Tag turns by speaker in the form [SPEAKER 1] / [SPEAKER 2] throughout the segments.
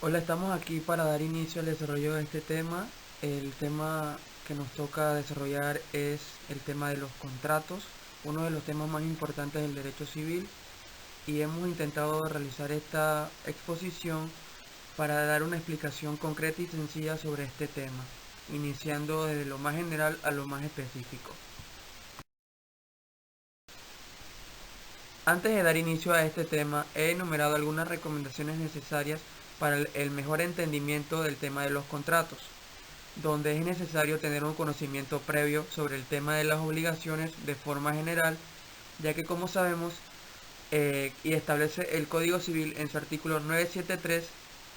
[SPEAKER 1] Hola, estamos aquí para dar inicio al desarrollo de este tema. El tema que nos toca desarrollar es el tema de los contratos, uno de los temas más importantes del derecho civil, y hemos intentado realizar esta exposición para dar una explicación concreta y sencilla sobre este tema, iniciando desde lo más general a lo más específico. Antes de dar inicio a este tema, he enumerado algunas recomendaciones necesarias para el mejor entendimiento del tema de los contratos, donde es necesario tener un conocimiento previo sobre el tema de las obligaciones de forma general, ya que como sabemos y establece el Código Civil en su artículo 973,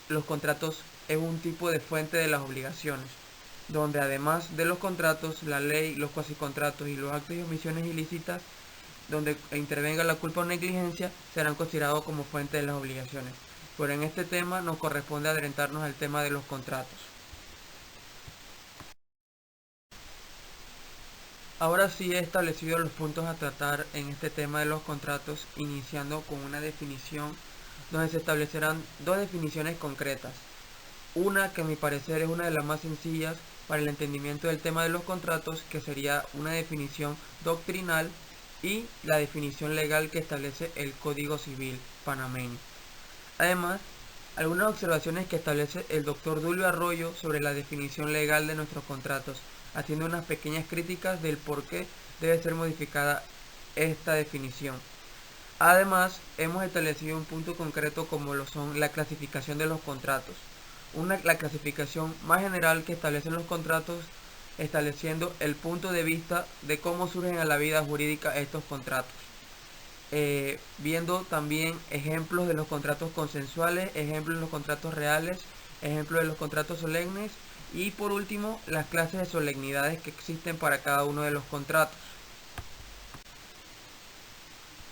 [SPEAKER 1] los contratos es un tipo de fuente de las obligaciones, donde además de los contratos, la ley, los cuasicontratos y los actos y omisiones ilícitas, donde intervenga la culpa o negligencia, serán considerados como fuente de las obligaciones. Pero en este tema nos corresponde adentrarnos al tema de los contratos. Ahora sí he establecido los puntos a tratar en este tema de los contratos, iniciando con una definición donde se establecerán dos definiciones concretas. Una que a mi parecer es una de las más sencillas para el entendimiento del tema de los contratos, que sería una definición doctrinal, y la definición legal que establece el Código Civil panameño. Además, algunas observaciones que establece el doctor Dulio Arroyo sobre la definición legal de nuestros contratos, haciendo unas pequeñas críticas del por qué debe ser modificada esta definición. Además, hemos establecido un punto concreto como lo son la clasificación de los contratos. La clasificación más general que establecen los contratos, estableciendo el punto de vista de cómo surgen a la vida jurídica estos contratos. Viendo también ejemplos de los contratos consensuales, ejemplos de los contratos reales, ejemplos de los contratos solemnes y por último las clases de solemnidades que existen para cada uno de los contratos.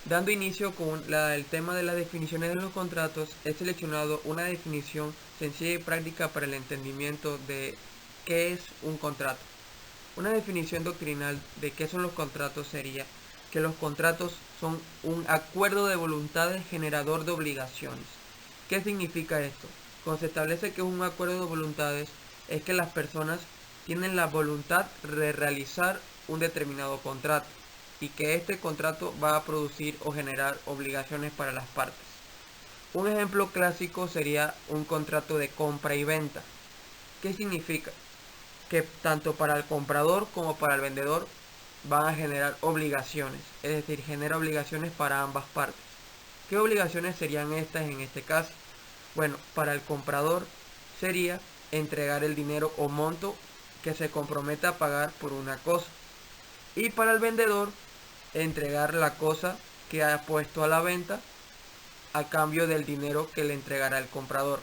[SPEAKER 1] Dando inicio con el tema de las definiciones de los contratos, he seleccionado una definición sencilla y práctica para el entendimiento de qué es un contrato. Una definición doctrinal de qué son los contratos sería que los contratos son un acuerdo de voluntades generador de obligaciones. ¿Qué significa esto? Cuando se establece que es un acuerdo de voluntades, es que las personas tienen la voluntad de realizar un determinado contrato y que este contrato va a producir o generar obligaciones para las partes. Un ejemplo clásico sería un contrato de compra y venta. ¿Qué significa? Que tanto para el comprador como para el vendedor van a generar obligaciones, es decir, genera obligaciones para ambas partes. ¿Qué obligaciones serían estas en este caso? Bueno, para el comprador sería entregar el dinero o monto que se comprometa a pagar por una cosa. Y para el vendedor, entregar la cosa que ha puesto a la venta a cambio del dinero que le entregará el comprador.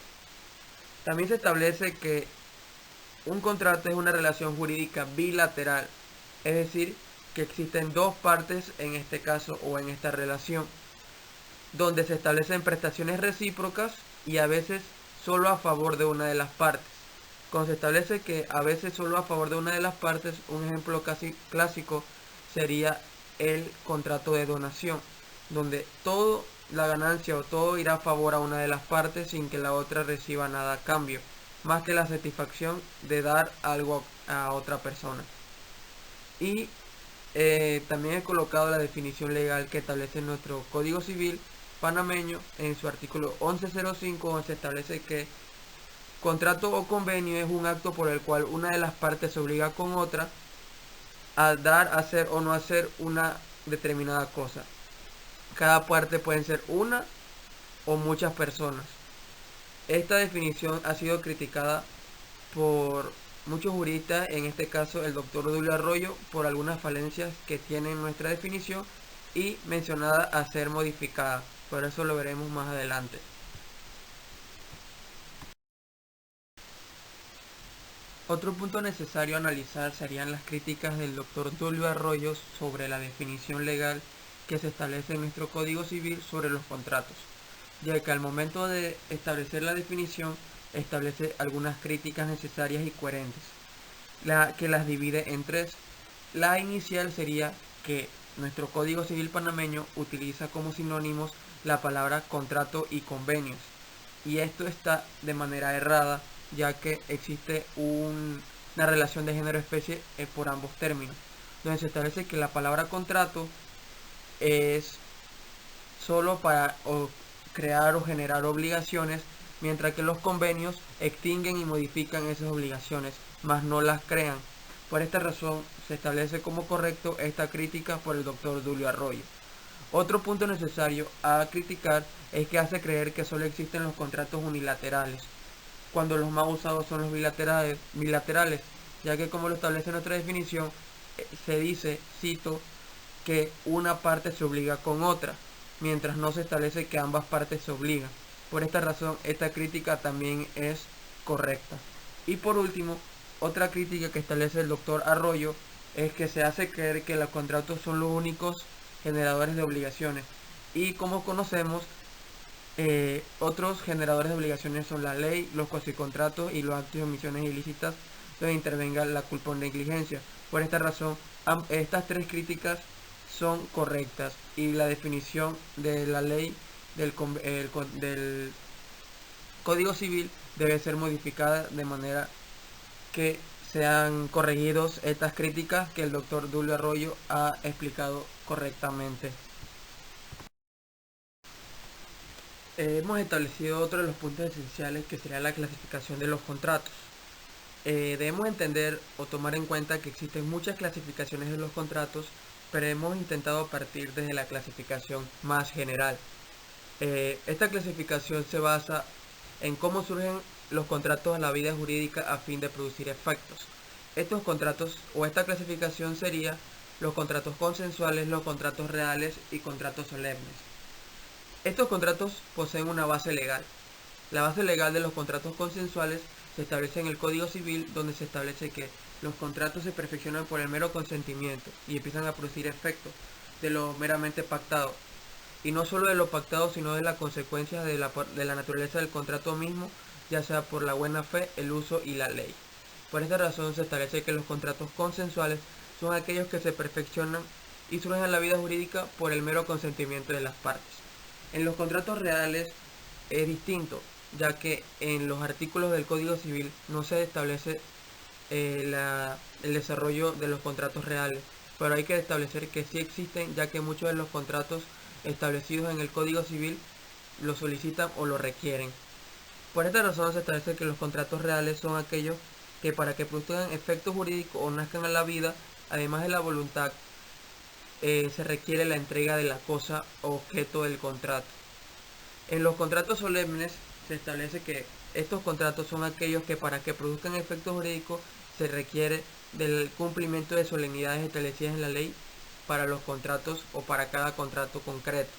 [SPEAKER 1] También se establece que un contrato es una relación jurídica bilateral, es decir, que existen dos partes en este caso o en esta relación, donde se establecen prestaciones recíprocas y a veces solo a favor de una de las partes. Cuando se establece que a veces solo a favor de una de las partes, un ejemplo casi clásico sería el contrato de donación, donde toda la ganancia o todo irá a favor a una de las partes sin que la otra reciba nada a cambio, más que la satisfacción de dar algo a otra persona. Y también he colocado la definición legal que establece nuestro Código Civil panameño en su artículo 1105, donde se establece que contrato o convenio es un acto por el cual una de las partes se obliga con otra a dar, hacer o no hacer una determinada cosa. Cada parte pueden ser una o muchas personas. Esta definición ha sido criticada por muchos juristas, en este caso el doctor Dulio Arroyo, por algunas falencias que tiene nuestra definición y mencionada a ser modificada. Por eso lo veremos más adelante. Otro punto necesario a analizar serían las críticas del doctor Dulio Arroyo sobre la definición legal que se establece en nuestro Código Civil sobre los contratos, ya que al momento de establecer la definición establece algunas críticas necesarias y coherentes, que las divide en tres. La inicial sería que nuestro Código Civil panameño utiliza como sinónimos la palabra contrato y convenios. y esto está de manera errada, ya que existe una relación de género-especie por ambos términos, donde se establece que la palabra contrato es solo para crear o generar obligaciones, mientras que los convenios extinguen y modifican esas obligaciones, mas no las crean. Por esta razón se establece como correcto esta crítica por el doctor Dulio Arroyo. Otro punto necesario a criticar es que hace creer que solo existen los contratos unilaterales, cuando los más usados son los bilaterales, ya que como lo establece nuestra definición, se dice, cito, que una parte se obliga con otra, mientras no se establece que ambas partes se obligan. Por esta razón, esta crítica también es correcta. Y por último, otra crítica que establece el doctor Arroyo es que se hace creer que los contratos son los únicos generadores de obligaciones. Y como conocemos, otros generadores de obligaciones son la ley, los cuasicontratos y los actos de omisiones ilícitas donde intervenga la culpa o negligencia. Por esta razón, estas tres críticas son correctas y la definición de la ley del Código Civil debe ser modificada de manera que sean corregidos estas críticas que el doctor Dulio Arroyo ha explicado correctamente. Hemos establecido otro de los puntos esenciales que sería la clasificación de los contratos. Debemos entender o tomar en cuenta que existen muchas clasificaciones de los contratos, pero hemos intentado partir desde la clasificación más general. Esta clasificación se basa en cómo surgen los contratos a la vida jurídica a fin de producir efectos. Estos contratos o esta clasificación sería los contratos consensuales, los contratos reales y contratos solemnes. Estos contratos poseen una base legal. La base legal de los contratos consensuales se establece en el Código Civil, donde se establece que los contratos se perfeccionan por el mero consentimiento y empiezan a producir efectos de lo meramente pactado. Y no solo de lo pactado, sino de las consecuencias de la naturaleza del contrato mismo, ya sea por la buena fe, el uso y la ley. Por esta razón se establece que los contratos consensuales son aquellos que se perfeccionan y surgen a la vida jurídica por el mero consentimiento de las partes. En los contratos reales es distinto, ya que en los artículos del Código Civil no se establece el desarrollo de los contratos reales, pero hay que establecer que sí existen, ya que muchos de los contratos establecidos en el Código Civil lo solicitan o lo requieren. Por esta razón se establece que los contratos reales son aquellos que para que produzcan efectos jurídicos o nazcan a la vida, además de la voluntad, se requiere la entrega de la cosa o objeto del contrato. En los contratos solemnes se establece que estos contratos son aquellos que para que produzcan efectos jurídicos se requiere del cumplimiento de solemnidades establecidas en la ley para los contratos o para cada contrato concreto.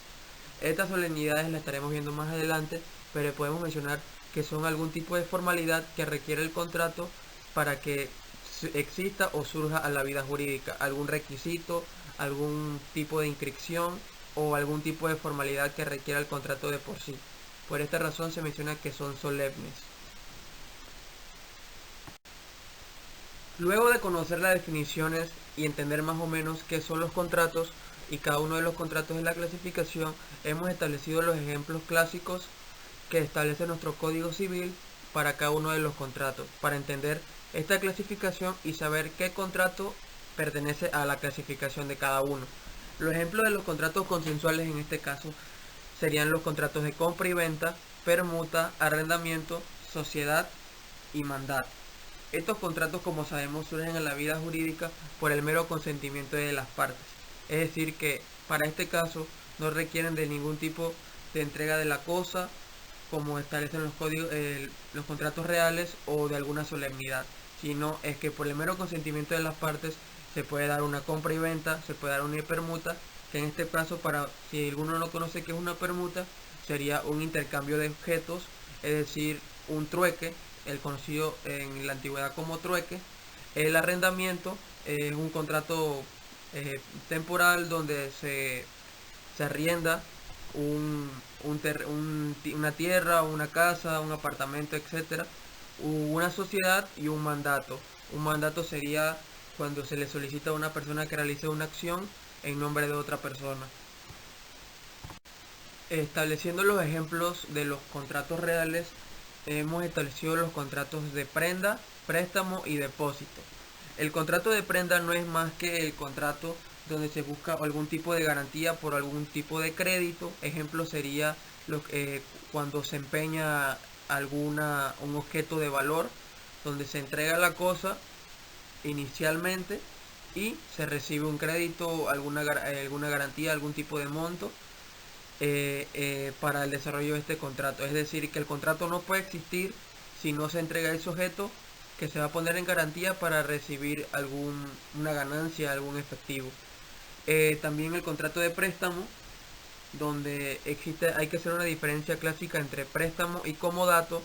[SPEAKER 1] Estas solemnidades las estaremos viendo más adelante, pero podemos mencionar que son algún tipo de formalidad que requiere el contrato para que exista o surja a la vida jurídica, algún requisito, algún tipo de inscripción o algún tipo de formalidad que requiera el contrato de por sí. Por esta razón se menciona que son solemnes. Luego de conocer las definiciones y entender más o menos qué son los contratos y cada uno de los contratos de la clasificación, hemos establecido los ejemplos clásicos que establece nuestro Código Civil para cada uno de los contratos, para entender esta clasificación y saber qué contrato pertenece a la clasificación de cada uno. Los ejemplos de los contratos consensuales en este caso serían los contratos de compra y venta, permuta, arrendamiento, sociedad y mandato. Estos contratos, como sabemos, surgen en la vida jurídica por el mero consentimiento de las partes. Es decir, que para este caso no requieren de ningún tipo de entrega de la cosa, como establecen los contratos reales o de alguna solemnidad, sino es que por el mero consentimiento de las partes se puede dar una compra y venta, se puede dar una permuta, que en este caso, para si alguno no conoce qué es una permuta, sería un intercambio de objetos, es decir, un trueque, el conocido en la antigüedad como trueque. El arrendamiento es un contrato temporal donde se arrienda una tierra, una casa, un apartamento, etcétera, una sociedad y un mandato. Un mandato sería cuando se le solicita a una persona que realice una acción en nombre de otra persona. Estableciendo los ejemplos de los contratos reales, hemos establecido los contratos de prenda, préstamo y depósito. El contrato de prenda no es más que el contrato donde se busca algún tipo de garantía por algún tipo de crédito. Ejemplo sería cuando se empeña un objeto de valor, donde se entrega la cosa inicialmente y se recibe un crédito, alguna garantía, algún tipo de monto para el desarrollo de este contrato. Es decir, que el contrato no puede existir si no se entrega ese objeto que se va a poner en garantía para recibir una ganancia, algún efectivo. También el contrato de préstamo, donde hay que hacer una diferencia clásica entre préstamo y comodato,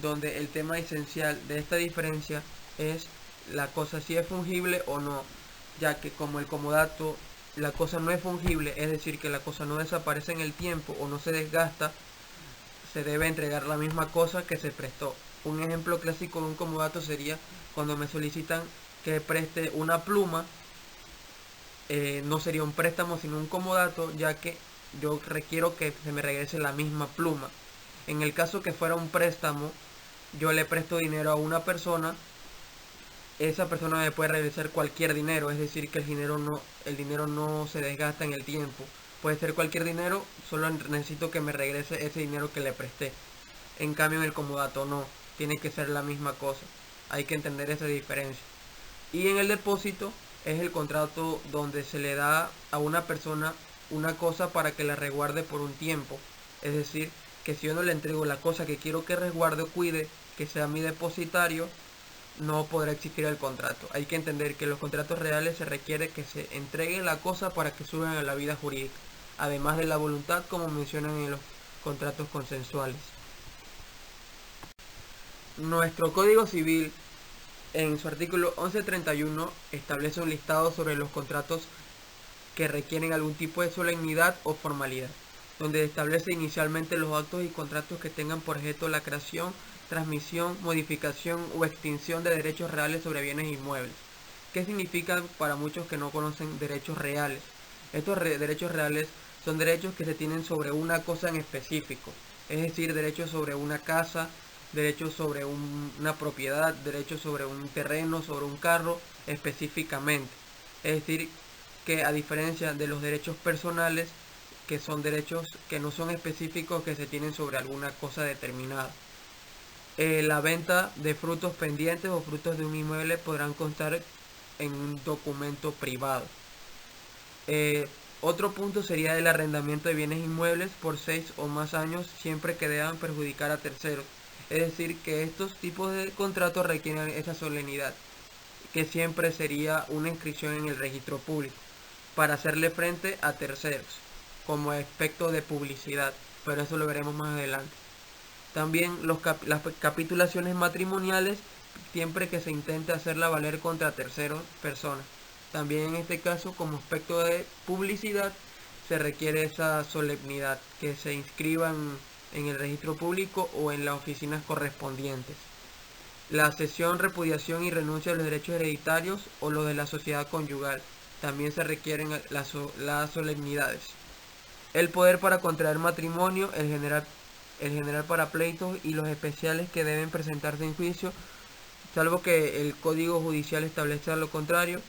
[SPEAKER 1] donde el tema esencial de esta diferencia es la cosa si es fungible o no, ya que como el comodato la cosa no es fungible, es decir, que la cosa no desaparece en el tiempo o no se desgasta, se debe entregar la misma cosa que se prestó. Un ejemplo clásico de un comodato sería cuando me solicitan que preste una pluma. No sería un préstamo sino un comodato, ya que yo requiero que se me regrese la misma pluma. En el caso que fuera un préstamo, yo le presto dinero a una persona, esa persona me puede regresar cualquier dinero, es decir, que el dinero no se desgasta en el tiempo. Puede ser cualquier dinero, solo necesito que me regrese ese dinero que le presté. En cambio en el comodato no, tiene que ser la misma cosa. Hay que entender esa diferencia. Y en el depósito es el contrato donde se le da a una persona una cosa para que la resguarde por un tiempo. Es decir, que si yo no le entrego la cosa que quiero que resguarde o cuide, que sea mi depositario, no podrá existir el contrato. Hay que entender que en los contratos reales se requiere que se entregue la cosa para que suban a la vida jurídica, además de la voluntad como mencionan en los contratos consensuales. Nuestro Código Civil en su artículo 1131 establece un listado sobre los contratos que requieren algún tipo de solemnidad o formalidad, donde establece inicialmente los actos y contratos que tengan por objeto la creación, transmisión, modificación o extinción de derechos reales sobre bienes inmuebles. ¿Qué significa para muchos que no conocen derechos reales? Estos derechos reales son derechos que se tienen sobre una cosa en específico, es decir, derechos sobre una casa, derechos sobre una propiedad, derechos sobre un terreno, sobre un carro específicamente. Es decir, que a diferencia de los derechos personales, que son derechos que no son específicos, que se tienen sobre alguna cosa determinada. La venta de frutos pendientes o frutos de un inmueble podrán constar en un documento privado. Otro punto sería el arrendamiento de bienes inmuebles por 6 o más años siempre que deban perjudicar a terceros. Es decir, que estos tipos de contratos requieren esa solemnidad, que siempre sería una inscripción en el registro público, para hacerle frente a terceros, como aspecto de publicidad, pero eso lo veremos más adelante. También las capitulaciones matrimoniales, siempre que se intente hacerla valer contra terceros personas. También en este caso, como aspecto de publicidad, se requiere esa solemnidad, que se inscriban en el registro público o en las oficinas correspondientes. La cesión, repudiación y renuncia de los derechos hereditarios o los de la sociedad conyugal. También se requieren las solemnidades. El poder para contraer matrimonio, el general para pleitos y los especiales que deben presentarse en juicio, salvo que el Código Judicial establezca lo contrario.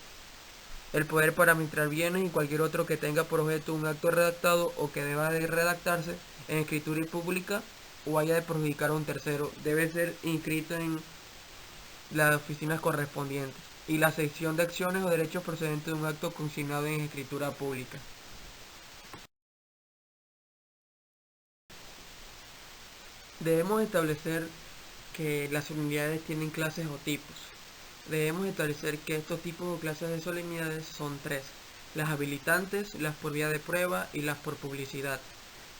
[SPEAKER 1] El poder para administrar bienes y cualquier otro que tenga por objeto un acto redactado o que deba de redactarse en escritura pública o haya de perjudicar a un tercero, debe ser inscrito en las oficinas correspondientes. Y la sección de acciones o derechos procedentes de un acto consignado en escritura pública. Debemos establecer que las solemnidades tienen clases o tipos. Debemos establecer que estos tipos o clases de solemnidades son tres: las habilitantes, las por vía de prueba y las por publicidad.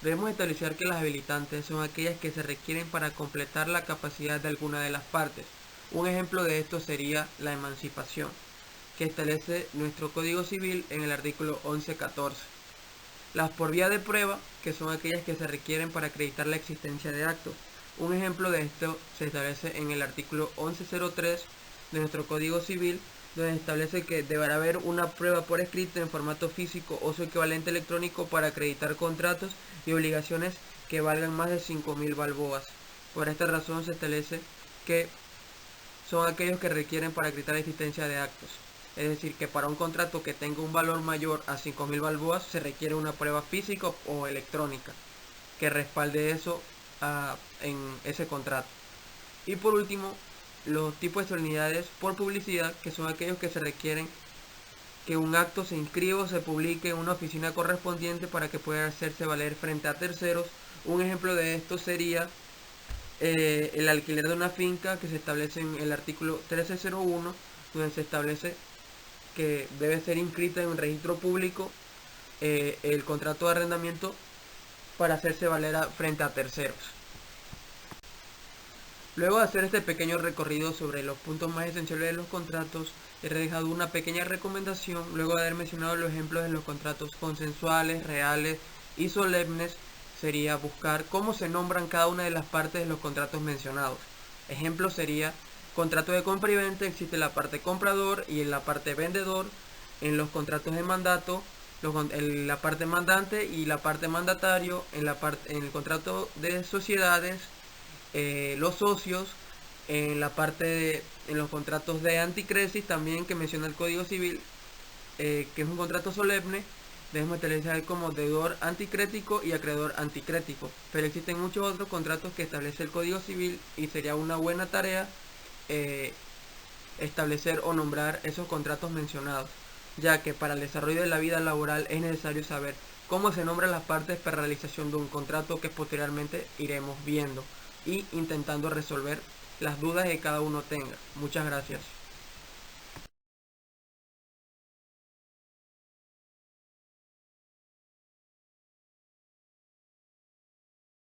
[SPEAKER 1] Debemos establecer que las habilitantes son aquellas que se requieren para completar la capacidad de alguna de las partes. Un ejemplo de esto sería la emancipación, que establece nuestro Código Civil en el artículo 1114. Las por vía de prueba, que son aquellas que se requieren para acreditar la existencia de actos. Un ejemplo de esto se establece en el artículo 1103 de nuestro Código Civil, donde establece que deberá haber una prueba por escrito en formato físico o su equivalente electrónico para acreditar contratos y obligaciones que valgan más de 5.000 balboas. Por esta razón se establece que son aquellos que requieren para acreditar la existencia de actos. Es decir, que para un contrato que tenga un valor mayor a 5.000 balboas se requiere una prueba física o electrónica que respalde eso en ese contrato. Y por último, los tipos de solemnidades por publicidad, que son aquellos que se requieren que un acto se inscriba o se publique en una oficina correspondiente para que pueda hacerse valer frente a terceros. Un ejemplo de esto sería el alquiler de una finca, que se establece en el artículo 1301, donde se establece que debe ser inscrita en un registro público el contrato de arrendamiento para hacerse valer frente a terceros. Luego de hacer este pequeño recorrido sobre los puntos más esenciales de los contratos, he dejado una pequeña recomendación luego de haber mencionado los ejemplos de los contratos consensuales, reales y solemnes. Sería buscar cómo se nombran cada una de las partes de los contratos mencionados. Ejemplo sería contrato de compra y venta, existe la parte comprador y la parte vendedor. En los contratos de mandato, la parte mandante y la parte mandatario. En el contrato de sociedades, los socios. En los contratos de anticresis también, que menciona el Código Civil, que es un contrato solemne, debemos establecer como deudor anticrético y acreedor anticrético. Pero existen muchos otros contratos que establece el Código Civil y sería una buena tarea establecer o nombrar esos contratos mencionados, ya que para el desarrollo de la vida laboral es necesario saber cómo se nombran las partes para realización de un contrato, que posteriormente iremos viendo y intentando resolver las dudas que cada uno tenga. Muchas gracias.